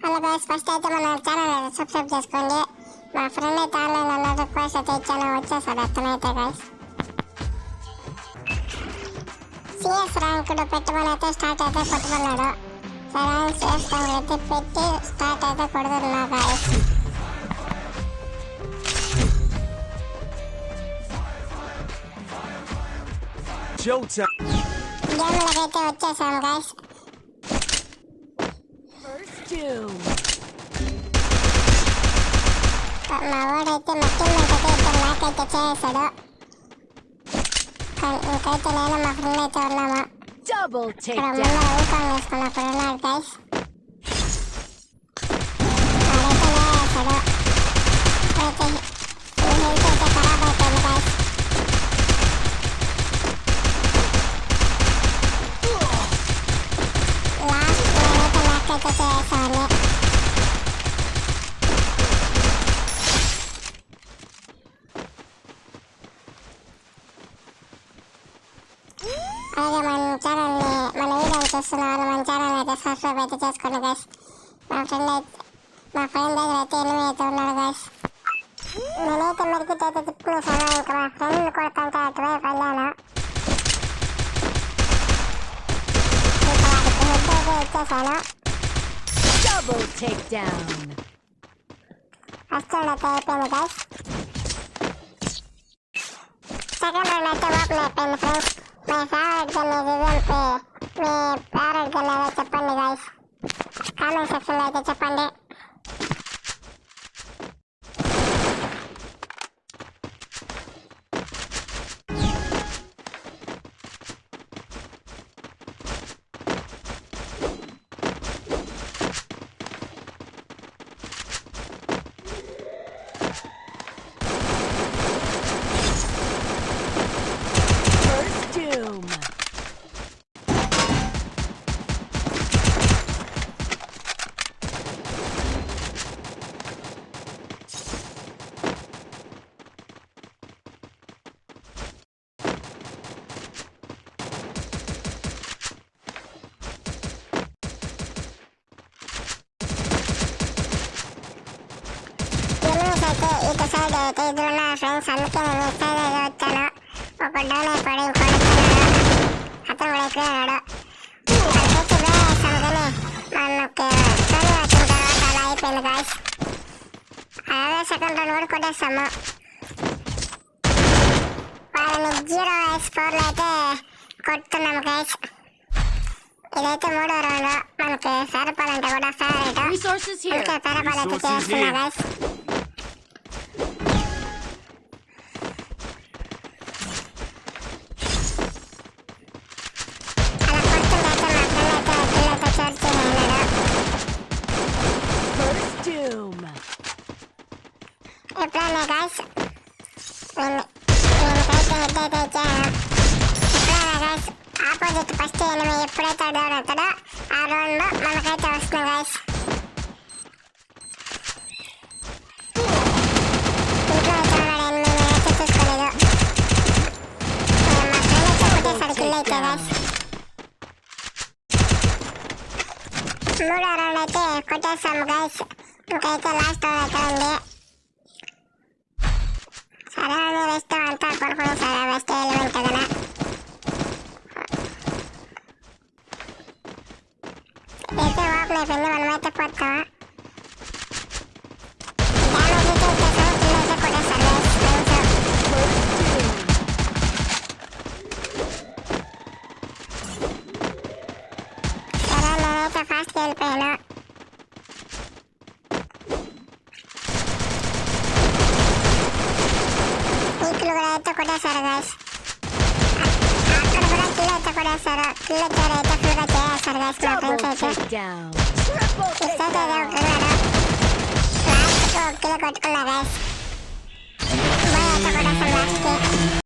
Hello guys, first అయితే మన channel subscribe చేసుకోండి. మా ఫ్రెండ్ అయితే ఆన్లైన్లో రిక్వెస్ట్ అయితే ఇచ్చాను, వచ్చేసాడు అతనైతే గైస్. సిఎస్ ర్యాంకుడు పెట్టుబడి అయితే స్టార్ట్ అయితే కొట్టుకున్నాడు. సరే సిఎస్ ర్యాంక్ అయితే పెట్టి స్టార్ట్ అయితే కొడుతున్నా గైస్. గేమ్లోకి అయితే వచ్చేసాం గైస్. మా వాడైతే మా టీమ్మేట్ అయితే ఇద్దరు నాకైతే చేసాడు. ఇంకైతే నేను మా ఫ్రెండ్ అయితే ఉన్నాము. ఇక్కడ ముందర ఊకాలు వేసుకున్నప్పుడు ఉన్నాడు గైస్. వాడైతే వేసాడు. ఇప్పుడైతే హెల్త్ అయితే ఖరాబ్ అయిపోయింది గైస్. లాస్ట్ నేనైతే నాకైతే చేసాను. అలాగే మన ఛానల్ని మన వీడియోని చూస్తున్నారు, మన ఛానల్ అయితే సబ్స్క్రైబ్ అయితే చేసుకోండి గైస్. మా ఫ్రెండ్ దగ్గర అయితే ఎనిమిది అయితే ఉన్నాడు గైస్. నేనైతే మెరికిట్ అయితే తిప్పుకునేసాను. ఇంకా మా ఫ్రెండ్ కొడుకంటే అటువైపు వెళ్ళాను. ఇంకా వాడికి హెడ్ అయితే ఇచ్చేసాను. ఫస్ట్ రౌండ్ అయితే అయిపోయింది గైస్. సెకండ్ రౌండ్ అయితే ఓపెన్ అయిపోయింది ఫ్రెండ్స్. మై ఫేవరెట్ గన్ ఇది అంటే మీ ఫేవరెట్ గన్ ఏదో చెప్పండి గైస్, కామెంట్ సెక్షన్లో అయితే చెప్పండి. అయితే ఇటు సైడ్ అయితే ఇద్దరు ఉన్నారు ఫ్రెండ్స్, అందుకే నేను ఇటు సైడ్ అయితే వచ్చాను. ఒక డౌన్ అయిపోయాడు, ఇంకోటి అతను కూడా ఎక్కున్నాడు. అక్కడికైతే వేసాము కానీ మనకి స్టోరీ వచ్చిన తర్వాత అలా అయిపోయింది గాయస్. అలాగే సెకండ్ రౌండ్ కూడా కొట్టేస్తాము. వాళ్ళని 0-4లో అయితే కొట్టున్నాము గైస్. ఇదైతే మూడో రౌండ్. మనకి సరిపాలంటే కూడా ఫేవరెట్, అందుకే సరిపాలైతే చేస్తున్నా గైస్. ఎప్పుడైనా గాయస్ నేనైతే హెడ్ అయితే ఇచ్చాను. ఎప్పుడైనా గాయస్ ఆపోజిట్ ఫస్ట్ ఎనిమి ఎప్పుడైతే డౌన్ అవుతాడో ఆ రౌండ్లో మనకైతే వస్తుంది గాయస్. ఇంట్లో అయితే ఉన్నాడు ఎనిమి, నేనైతే చూసుకోలేదు. మా ఫ్రెండ్ అయితే కొట్టేసాడు కిల్ అయితే గాయస్. మూడో రౌండ్ అయితే కొట్టేస్తాము గైస్. ఇంకైతే లాస్ట్ రౌండ్ అయితే ఉంది. సరే వెస్ట్ అంతా కొనుక్కునే సరే వెస్ట్ ఎలిమెంట్ కదా. అయితే ఓపెన్ అయిపోయింది, మనమైతే పోతాం. డ్యామేజ్ అయితే ఇచ్చేసాం, కిల్ అయితే కొట్టేస్తాం గైస్ ఫ్రెండ్స్. సరే నేనైతే ఫాస్ట్గా వెళ్ళిపోయాను. ఈకులు కూడా అయితే కొట్టేశారు గైస్. అక్కడ కూడా కిల్ అయితే కొట్టేశారు. కిల్ వచ్చారు అయితే ఫుల్గా చేసేస్తారు గైస్ మా ఫ్రెండ్స్ అయితే. ఇస్తే ఒకన్నాడు, లాస్ట్కి ఒక కిల్ కొట్టుకున్నారు గైస్. బాయ్ అయితే కొట్టేస్తాం లాస్ట్కి.